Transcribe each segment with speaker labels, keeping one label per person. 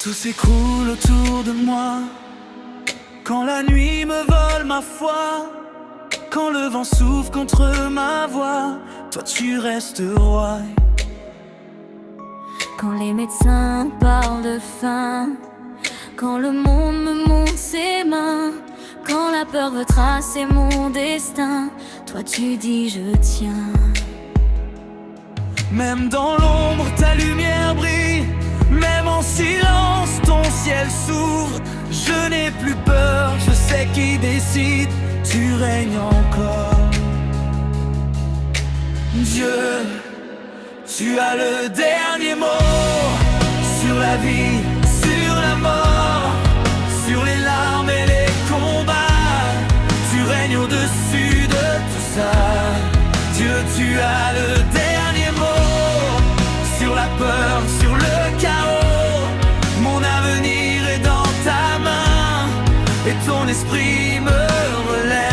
Speaker 1: Tout s'écroule autour de moi, quand la nuit me vole ma foi, quand le vent souffle contre ma voix, toi tu restes roi.
Speaker 2: Quand les médecins parlent de faim, quand le monde me montre ses mains, quand la peur veut tracer mon destin, toi tu dis je tiens.
Speaker 1: Même dans l'ombre ta lumière brille, même en silence ton ciel s'ouvre. Je n'ai plus peur, je sais qui décide, tu règnes encore. Dieu, tu as le dernier mot sur la vie, sur la mort, sur les larmes et les combats. Tu règnes au-dessus de tout ça. Dieu, tu as le dernier mot sur la peur, sur le chaos. Mon avenir est dans ta main et ton esprit me relève.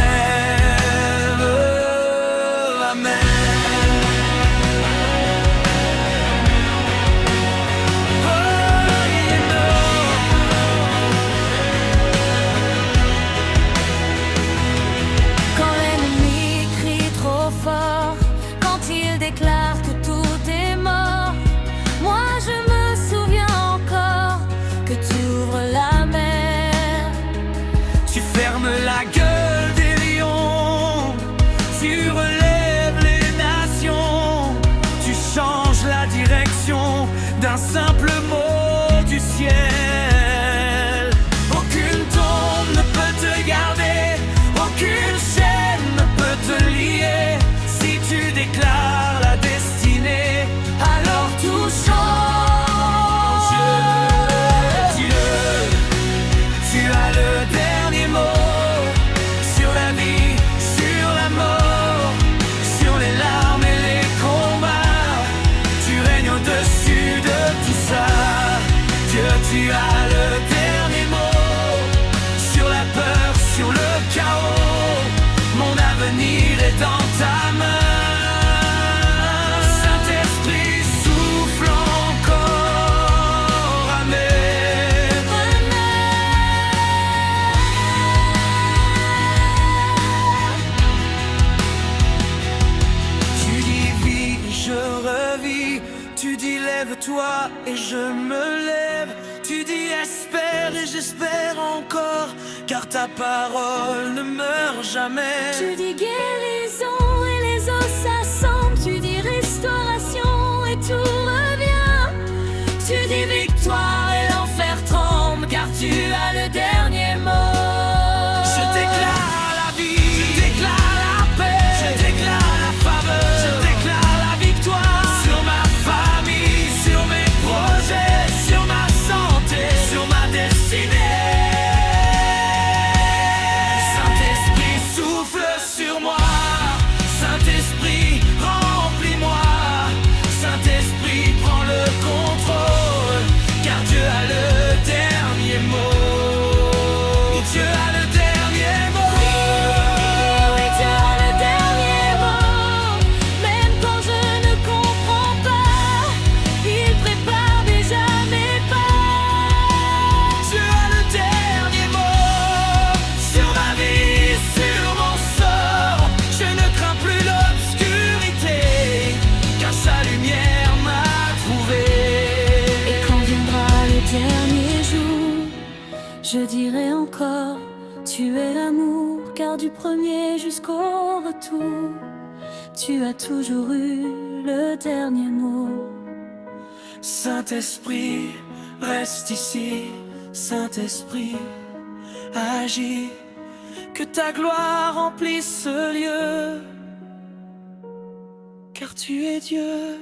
Speaker 1: Amen.
Speaker 2: Déclare que tout est mort, moi je me souviens encore que tu ouvres la mer.
Speaker 1: Tu fermes la gueule des lions, tu relèves les nations, tu changes la direction d'un simple mot du ciel. Aucune tombe ne peut te garder, aucune chaîne ne peut te lier. Si tu déclares la destinée, alors tout change. Dieu, tu as le dernier mot sur la vie, sur la mort, sur les larmes et les combats. Tu règnes au-dessus de tout ça. Dieu, tu as le dernier mot sur la peur, sur le chaos. Mon avenir est dans ta main. Saint-Esprit souffle encore. Amen. Tu dis vis, je revis. Tu dis lève-toi et je me lève. Tu dis espère et j'espère encore, car ta parole ne meurt jamais.
Speaker 2: Tu dis guérison et les os s'assemblent. Tu dis restauration et tout revient. Tu dis victoire et l'enfer tremble, car tu as le dernier mot.
Speaker 1: Je déclare la vie, je déclare la paix, je déclare la faveur, je déclare la victoire sur ma famille, sur mes projets, sur ma santé, sur ma destinée. Saint-Esprit souffle sur moi, Saint-Esprit remplis-moi, Saint-Esprit prends le contrôle, car Dieu a le dernier mot. Dieu a le dernier mot.
Speaker 2: Oui, tu as le dernier mot. Même quand je ne comprends pas, il prépare déjà mes pas.
Speaker 1: Dieu a le dernier mot sur ma vie, sur mon sort. Je ne crains plus l'obscurité, car sa lumière m'a trouvé.
Speaker 2: Et quand viendra le dernier jour, je dirai encore, tu es l'amour, car du premier jusqu'au retour, tu as toujours eu le dernier mot.
Speaker 1: Saint-Esprit, reste ici. Saint-Esprit, agis. Que ta gloire remplisse ce lieu, car tu es Dieu.